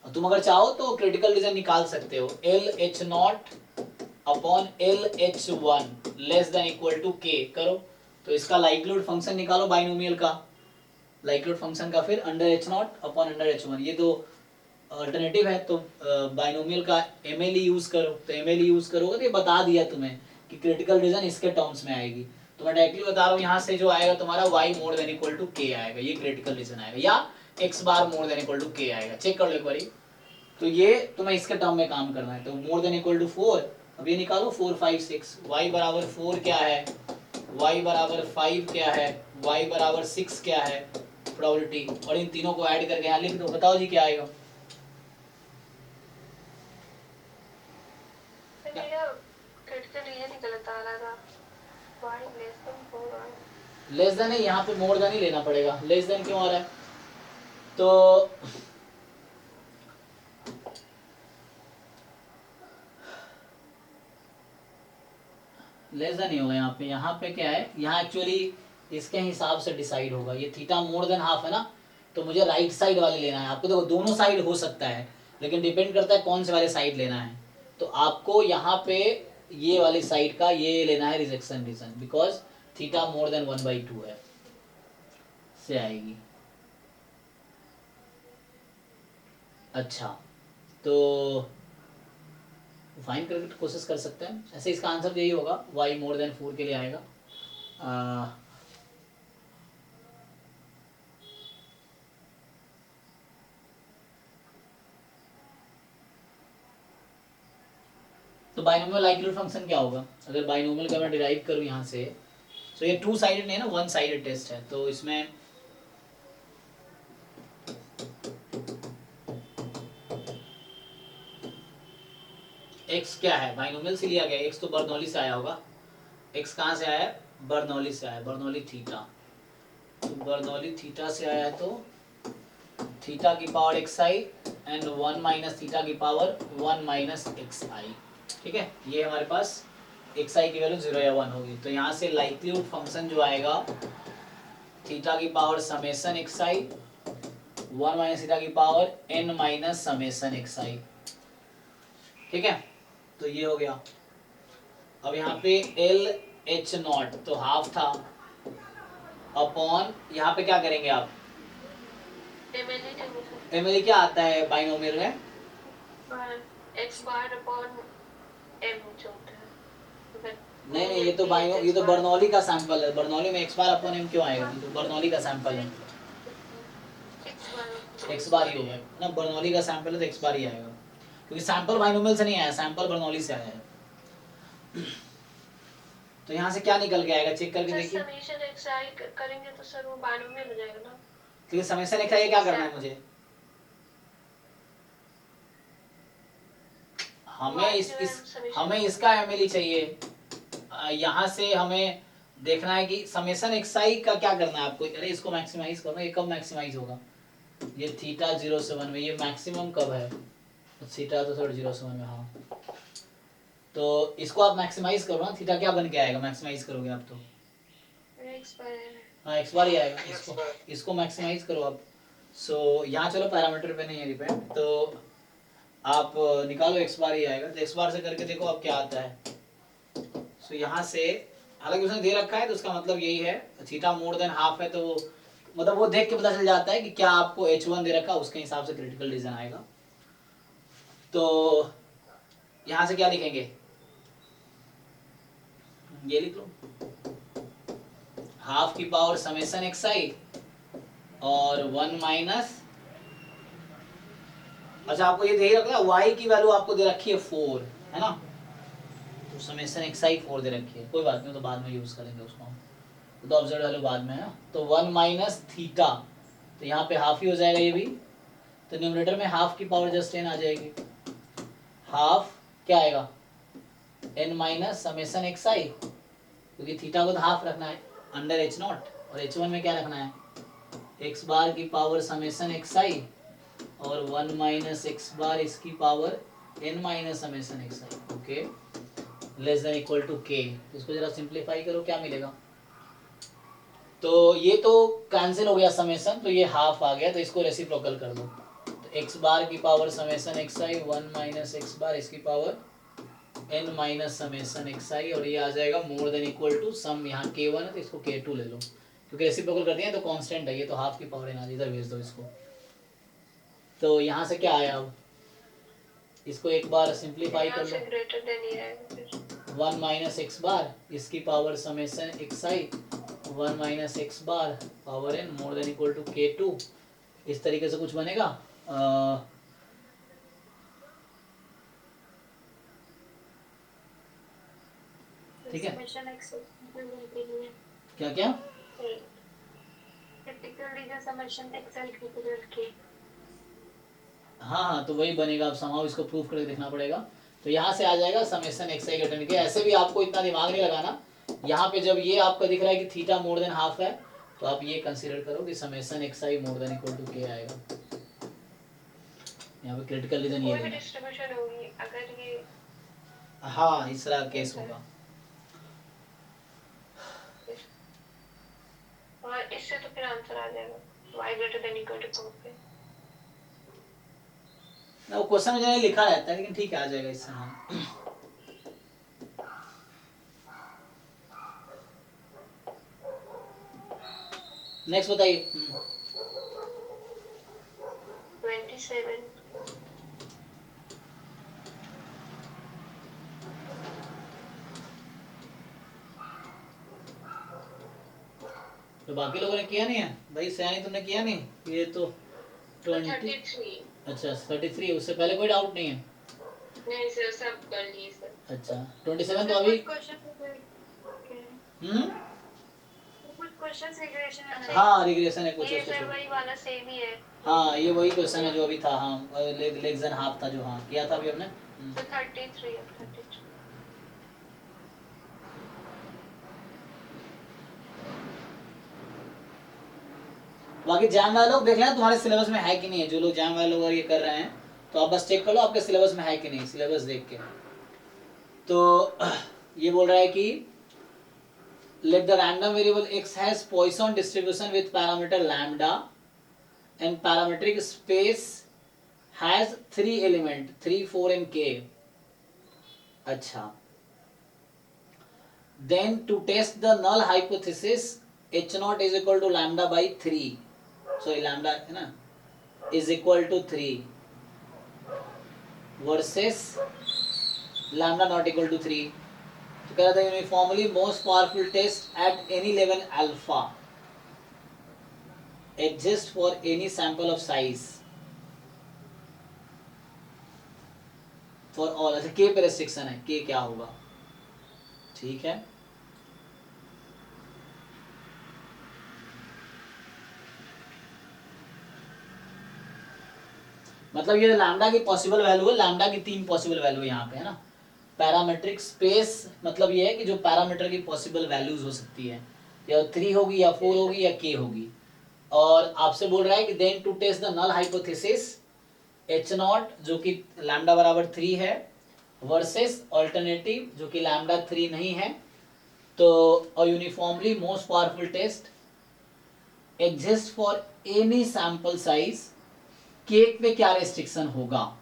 तुम अगर चाहो तो क्रिटिकल रीजन निकाल सकते हो, LH0 upon LH1 less than equal to k करो, तो इसका लाइक्लीहुड फंक्शन निकालो बाइनोमियल का, लाइक्लीहुड फंक्शन का फिर under h0 upon under h1, ये तो अल्टरनेटिव है, तो बाइनोमियल का MLE यूज करो, तो MLE यूज करोगे तो ये बता दिया तुम्हें कि क्रिटिकल रीजन इसके टर्म्स में आएगी। तो मैं डायरेक्टली बता रहा हूँ, यहाँ से जो आएगा तुम्हारा y more than equal to k आएगा, ये क्रिटिकल रीजन आएगा, या x bar more than equal to k आएगा, चेक कर लो एक बारी। तो ये तुम्हें इसके टर्म में काम करना है, तो मोर देन इक्वल टू 4, अब ये निकालो 4 5 6, y बराबर 4 क्या है, y बराबर 5 क्या है, y बराबर 6 क्या है प्रोबेबिलिटी, और इन तीनों को ऐड करके यहाँ लिख दो, बताओ जी क्या आएगा। भैया क्रिटिकल रीजन ही गलत आ रहा था। y less than 4 less than है, यहाँ पे मोर देन ही लेना पड़ेगा। लेस देन क्यों आ रहा है? तो लेस देन ही होगा यहाँ पे क्या है, यहाँ एक्चुअली इसके हिसाब से डिसाइड होगा। ये थीटा मोर देन हाफ है ना, तो मुझे राइट साइड वाले लेना है। आपको देखो दोनों साइड हो सकता है, लेकिन डिपेंड करता है कौन से वाले साइड लेना है। तो आपको यहाँ पे ये वाली साइड का ये लेना है rejection region, because theta more than 1/2 है, से आएगी। अच्छा, तो फाइंड करके कोशिश कर सकते हैं। ऐसे इसका आंसर यही होगा, y मोर देन 4 के लिए आएगा। तो बाइनोमियल लाइक्लीहुड फंक्शन क्या होगा? अगर बाइनोमियल का मैं डिराइव करूं यहाँ से, तो ये 2 साइडेड नहीं है ना, 1 साइडेड टेस्ट है। तो इसमें x क्या है, बाइनोमियल से लिया गया। x तो बर्नौली से आया होगा। x कहाँ से आया है? बर्नौली से आया, बर्नौली थीटा। तो बर्नौली थीटा से आया है, तो थीटा की power xi and 1 minus theta की पावर 1 माइनस xi। ठीक है, ये हमारे पास xi की वैल्यू 0 या 1 होगी। तो यहाँ से लाइक्लीहुड फंक्शन जो आएगा, थीटा की power summation xi 1 minus theta की power n minus summation xi। ठीक है, तो ये हो गया। अब यहाँ पे एल एच नॉट तो हाफ था, अपॉन यहाँ पे क्या करेंगे आप, एमएलई क्या आता है बाइनोमियल में? x बार अपॉन m जो होता है। नहीं, ये तो ये तो बर्नौली का सैंपल है। बर्नौली में x बार अपॉन m क्यों आएगा? ये तो बर्नौली का सैंपल है, x बार ही होगा ना। बर्नौली का सैंपल है तो x बार ही आएगा, क्योंकि सैंपल बाइनोमियल से नहीं आया, सैंपल बर्नौली से आया है। तो यहाँ से क्या निकल के आएगा, चेक करके देखिए। समेशन xi करेंगे तो सर वो बाइनोमियल हो जाएगा ना। तो ये समेशन xi क्या करना है मुझे? हमें इसका एमएलई चाहिए। यहाँ से हमें देखना है कि समेशन xi का क्या करना है आपको। अरे इसको मैक्सिमाइज करो, ये कब मैक्सिमाइज होगा? ये थीटा 0 से 1 में ये मैक्सिमम कब है? थीटा तो 0 से 1 में, हाँ। तो इसको आप मैक्सिमाइज करो ना, थीटा क्या बन के आएगा मैक्सिमाइज करोगे आप? तो हाँ x बार ही आएगा। इसको मैक्सिमाइज करो आप। सो यहाँ चलो पैरामीटर पे नहीं है डिपेंड, तो आप निकालो x बार ही आएगा। तो x बार से करके देखो अब क्या आता है। सो यहाँ से हालांकि उसने दे रखा है, तो उसका मतलब यही है थीटा मोर देन हाफ है, तो मतलब वो देख के पता चल जाता है कि क्या आपको h1 दे रखा, उसके हिसाब से क्रिटिकल रीजन आएगा। तो यहाँ से क्या लिखेंगे, ये लिख लो, हाफ की पावर समेसन xi और 1 माइनस, अच्छा आपको ये दे रखा है y की वैल्यू आपको दे रखी है 4, है ना। तो समेसन xi 4 दे रखी है, कोई बात नहीं, तो बाद में यूज करेंगे उसको, तो ऑब्जर्व वैल्यू बाद में है। तो 1 माइनस थीटा, तो यहाँ पे हाफ ही हो जाएगा ये भी। तो न्यूमरेटर में हाफ की पावर जस्ट n आ जाएगी। हाफ क्या आएगा, n माइनस समेसन xi, क्योंकि थीटा को तो हाफ रखना है अंडर h नॉट, और h1 में क्या रखना है, x बार की पावर समेसन xi और 1 माइनस x बार इसकी power n minus summation xi। Okay, less than equal to k। इसको जरा सिंप्लीफाई करो, क्या मिलेगा? तो ये तो कैंसिल हो गया समेसन, तो ये हाफ आ गया, तो इसको रेसिप्रोकल कर दो। तो x बार की power summation xi 1 minus x bar इसकी power n minus summation xi, और ये आ जाएगा मोर देन इक्वल टू सम, यहाँ k1 है तो इसको k2 ले लो, क्योंकि रेसिप्रोकल करते हैं तो कांस्टेंट है ये, तो हाफ की पावर n आ, इधर भेज दो इसको। तो यहाँ से क्या आया, अब इसको एक बार सिंप्लीफाई कर लो। 1 माइनस एक्स बार इसकी power summation xi 1 minus X bar power n more than equal to k2, इस तरीके से कुछ बनेगा। ठीक है, क्या क्या हाँ, तो वही बनेगा। अब समाव इसको प्रूफ करके देखना पड़ेगा। तो यहाँ से आ जाएगा समेशन एक्स आई के। ऐसे भी आपको इतना दिमाग नहीं लगाना, यहाँ पे जब ये आपका दिख रहा है कि थीटा मोर देन हाफ है, तो आप ये कंसीडर करो कि summation X I more than equal to K आएगा। यहाँ पे क्रिटिकल रीजन ये कोई भी लेना। डिस्ट्रीब्यूशन होगी अगर ये, हाँ इस तरह केस होगा। और इससे तो फिर आंसर आ जाएगा y greater than equal to 4 पे। ना वो क्वेश्चन में जो लिखा रहता है, लेकिन ठीक है आ जाएगा इससे। हाँ नेक्स्ट बताइए। 27 तो बाकी लोगों ने किया नहीं है भाई, सयानी तुमने किया नहीं? ये तो 20 33। अच्छा 33, उससे पहले कोई डाउट नहीं है? नहीं सर सब कर लिए सर। अच्छा 27 तो अभी कुछ क्वेश्चंस रिग्रेशन है। हाँ रिग्रेशन है कुछ ये उसको सर छोड़। वही वाला सेम ही है। हाँ ये वही क्वेश्चन है जो अभी था। हाँ लेग्स एंड हाफ था जो हाँ किया था अभी हमने। तो 33 है 33। बाकी जैम वाले लोग देख लेना तुम्हारे सिलेबस में है कि नहीं है। जो लोग जैम वाले लोग अगर ये कर रहे हैं तो आप बस चेक कर लो आपके सिलेबस में है कि नहीं, सिलेबस देख के। तो ये बोल रहा है कि let the random variable x has Poisson distribution with parameter lambda and parametric space has 3 element 3 4 and k। अच्छा then to test the null hypothesis h naught is equal to lambda by 3, sorry lambda है ना is equal to 3 versus lambda not equal to 3। तो कह रहा था uniformly most powerful test at any level alpha exist for any sample of size for all. अच्छा के पे restriction है, के क्या होगा? ठीक है मतलब ये लैम्डा की पॉसिबल वैल्यू है, लैम्डा की 3 पॉसिबल वैल्यू है यहाँ पे है ना। पैरामेट्रिक स्पेस मतलब ये है कि जो पैरामीटर की पॉसिबल वैल्यूज हो सकती है, या 3 होगी या 4 होगी या k होगी। और आपसे बोल रहा है कि then to test the null hypothesis h naught जो कि लैम्डा बराबर 3 है वर्सेस अल्टरनेटिव जो कि लैम्डा 3 नहीं है। तो a uniformly most powerful test exist for any sample size, केक पे क्या रेस्ट्रिक्शन होगा?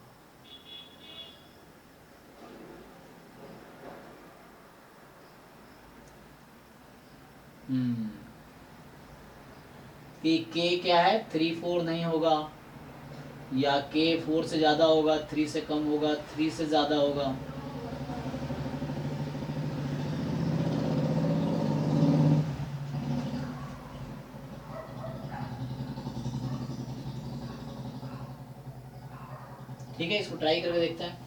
कि के क्या है 3 4 नहीं होगा, या के 4 से ज्यादा होगा, 3 से कम होगा, 3 से ज्यादा होगा। ठीक है इसको ट्राई करके देखते हैं।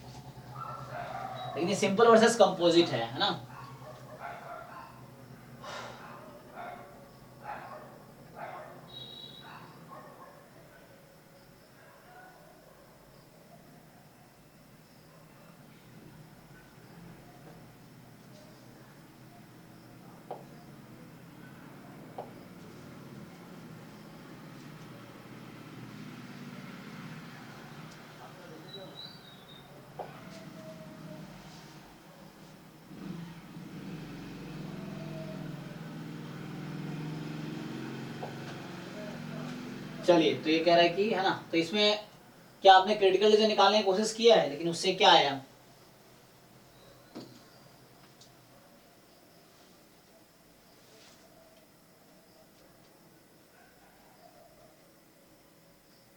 लेकिन ये सिंपल वर्सेस कंपोजिट है ना। चलिए तो ये कह रहा है कि है ना, तो इसमें क्या आपने क्रिटिकल रीजन निकालने की कोशिश किया है, लेकिन उससे क्या आया?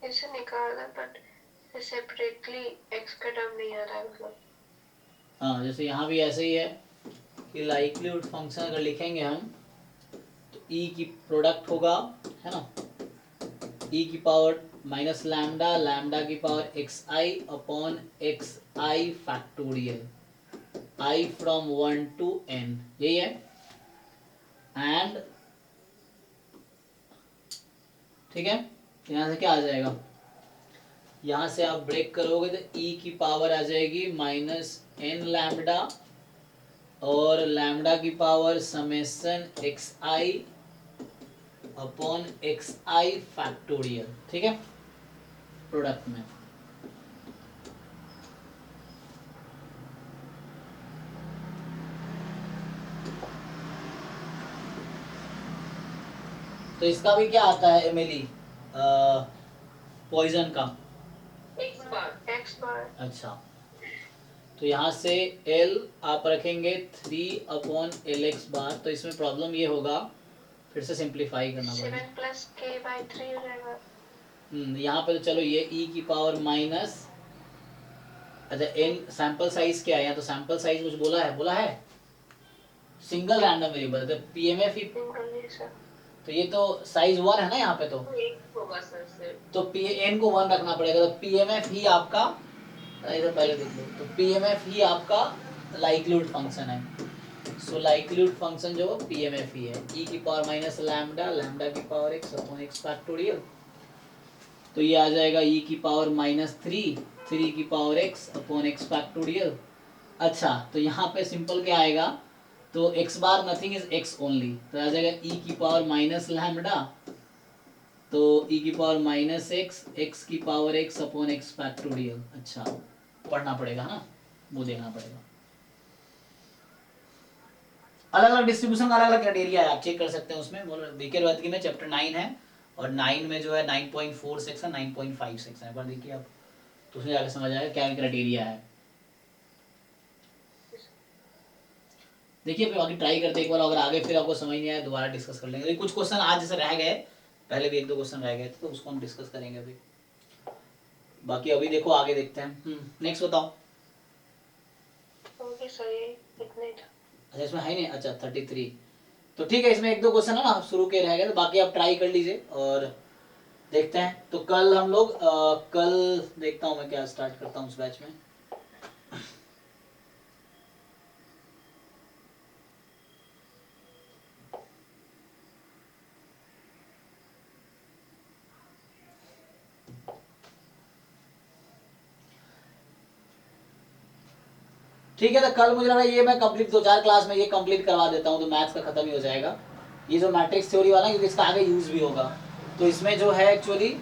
इसे निकाला बट सेपरेटली x का टर्म नहीं आ रहा है मतलब। हाँ जैसे यहाँ भी ऐसे ही है कि लाइक्लीहुड फंक्शन अगर लिखेंगे हम तो e की प्रोडक्ट होगा है ना, e की पावर माइनस लैम्डा, लैम्डा की power xi upon xi factorial i from 1 to n, यही है। एंड ठीक है यहाँ से क्या आ जाएगा यहाँ से आप ब्रेक करोगे तो e की पावर आ जाएगी -n लैम्डा और लैम्डा की power summation xi upon xi factorial, ठीक है, प्रोडक्ट में। तो इसका भी क्या आता है एमिली, पॉइजन का? एक्स बार। अच्छा, तो यहाँ से L आप रखेंगे 3 अपॉन LX बार, तो इसमें प्रॉब्लम ये होगा, फिर से सिंप्लीफाई करना पड़ेगा। 7 प्लस k/3 हो जाएगा। यहाँ पे तो चलो ये e की पावर माइनस, अच्छा n सैंपल साइज क्या है, यहाँ तो सैंपल साइज कुछ बोला है सिंगल रैंडम वेरिएबल, तो PMF ही, तो ये तो साइज 1 है ना यहाँ पे, तो होगा सर से। तो n को 1 रखना पड़ेगा, तो PMF ही आपका, इधर पहले देख लो, तो PMF ही आपका लाइक्लीहुड फंक्शन है। सो लाइक्लीहुड फंक्शन जो PMF ही है, e की पावर माइनस लैम्डा, लैम्डा की power x upon x factorial, तो ये आ जाएगा e की पावर -3, 3 की power x upon x factorial. अच्छा, तो यहाँ पे सिंपल क्या आएगा, तो x bar nothing is x only, तो आ जाएगा e की पावर माइनस लैम्डा, तो e की पावर -x, x की power x upon x factorial. अच्छा, पढ़ना पड़ेगा ना, वो देखना पड़ेगा। अलग अलग डिस्ट्रीब्यूशन का अलग अलग क्राइटेरिया है, आप चेक कर सकते हैं उसमें। बीके वर्तकी में चैप्टर 9 है और 9 में जो है 9.46 है, 9.56 है, एक बार देखिए आप, तो उसमें जाकर समझ आएगा क्या क्राइटेरिया है। देखिए फिर बाकी ट्राई करते एक बार, अगर आगे फिर आपको समझ नहीं आया दोबारा डिस्कस कर लेंगे। कुछ क्वेश्चन आज जैसे रह गए, पहले भी 1-2 क्वेश्चन रह गए थे, तो उसको हम डिस्कस करेंगे अभी। बाकी अभी देखो आगे देखते हैं। नेक्स्ट बताओ। ओके सर, ये इतना ही था। अच्छा इसमें है नहीं, अच्छा 33, तो ठीक है, इसमें 1-2 क्वेश्चन है ना शुरू के रह गए, तो बाकी आप ट्राई कर लीजिए और देखते हैं। तो कल हम लोग कल देखता हूँ मैं क्या स्टार्ट करता हूँ उस बैच में। ठीक है, तो कल मुझे लग रहा है ये मैं कंप्लीट 2-4 क्लास में ये कंप्लीट करवा देता हूँ, तो मैथ्स का खत्म ही हो जाएगा। ये जो मैट्रिक्स थ्योरी वाला, क्योंकि इसका आगे यूज भी होगा, तो इसमें जो है एक्चुअली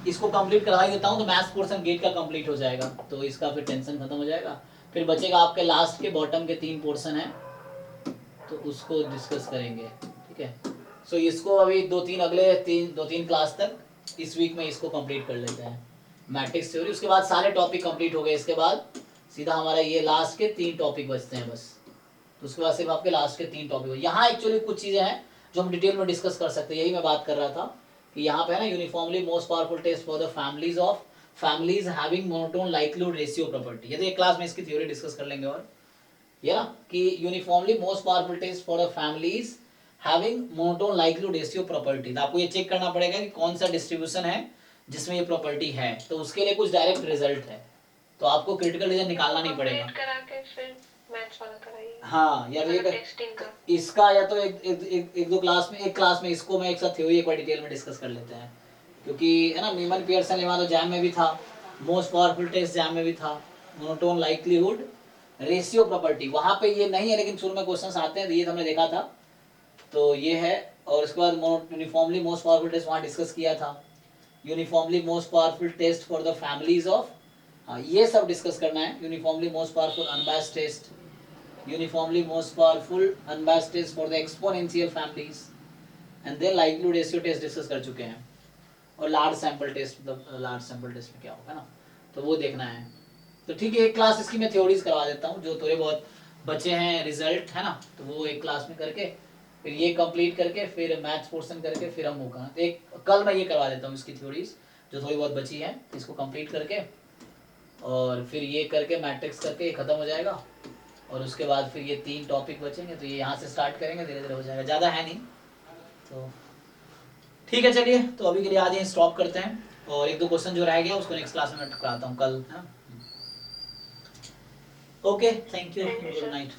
इसको कंप्लीट करवा ही देता हूँ, तो मैथ्स पोर्शन गेट का कंप्लीट हो जाएगा, तो इसका फिर टेंशन खत्म हो जाएगा। फिर बचेगा आपके लास्ट के बॉटम के 3 पोर्शन है, तो उसको डिस्कस करेंगे, ठीक है। सो इसको अभी 2-3 क्लास तक इस वीक में इसको कंप्लीट कर लेते हैं, मैट्रिक्स थ्योरी। उसके बाद सारे टॉपिक कंप्लीट हो गए, इसके बाद सीधा हमारा ये लास्ट के 3 टॉपिक बचते हैं बस, तो उसके बाद सिर्फ आपके लास्ट के 3 टॉपिक। यहाँ एक्चुअली कुछ चीज़ें हैं जो हम डिटेल में डिस्कस कर सकते हैं, यही मैं बात कर रहा था कि यहाँ पे है ना, uniformly most powerful test for the families having monotone likelihood ratio property, ये तो एक क्लास में इसकी थ्योरी डिस्कस कर लेंगे। और ये ना कि uniformly most powerful test for the families having monotone likelihood ratio property, तो आपको ये चेक करना पड़ेगा कि कौन सा डिस्ट्रीब्यूशन है जिसमें ये प्रॉपर्टी है, तो उसके लिए कुछ डायरेक्ट रिजल्ट है, तो आपको क्रिटिकल रीजन निकालना नहीं पड़ेगा। करा के फिर मैथ्स वाला कराइए। हाँ यार, ये टेस्टिंग का इसका या तो एक दो क्लास में, एक क्लास में इसको मैं एक साथ थ्योरी एक बार डिटेल में डिस्कस कर लेते हैं, क्योंकि है ना नीमन पियर्सन लेवा तो जैम में भी था, मोस्ट पावरफुल टेस्ट जैम में भी था, मोनोटोन लाइक्लीहुड रेशियो प्रॉपर्टी वहां पे ये नहीं है, लेकिन शुरू में क्वेश्चंस आते हैं, तो ये तो हमने देखा था, तो ये है। और उसके बाद यूनिफॉर्मली मोस्ट पावरफुल टेस्ट वहां डिस्कस किया था, uniformly most powerful test for the families of, ये सब डिस्कस करना है। Uniformly most powerful unbiased test, uniformly most powerful unbiased test for the exponential families, and then likelihood ratio test discuss कर चुके हैं, और लार्ज सैंपल टेस्ट, मतलब large sample test में क्या होगा ना, तो वो देखना है। तो ठीक है, एक क्लास इसकी मैं थ्योरीज करवा देता हूँ, जो थोड़े बहुत बचे हैं रिजल्ट है ना, तो वो एक क्लास में करके फिर ये कंप्लीट करके फिर मैथ्स पोर्शन करके फिर हम वो करना, तो एक कल मैं ये करवा देता हूँ इसकी थ्योरीज जो थोड़ी बहुत बची है, इसको कंप्लीट करके और फिर ये करके मैट्रिक्स करके खत्म हो जाएगा, और उसके बाद फिर ये 3 टॉपिक बचेंगे, तो ये यहाँ से स्टार्ट करेंगे, धीरे धीरे हो जाएगा, ज़्यादा है नहीं। तो ठीक है, चलिए तो अभी के लिए आज ये स्टॉप करते हैं, और 1-2 क्वेश्चन जो रह गया उसको नेक्स्ट क्लास में मैं कराता हूँ कल, है ना। Okay, thank you, good night.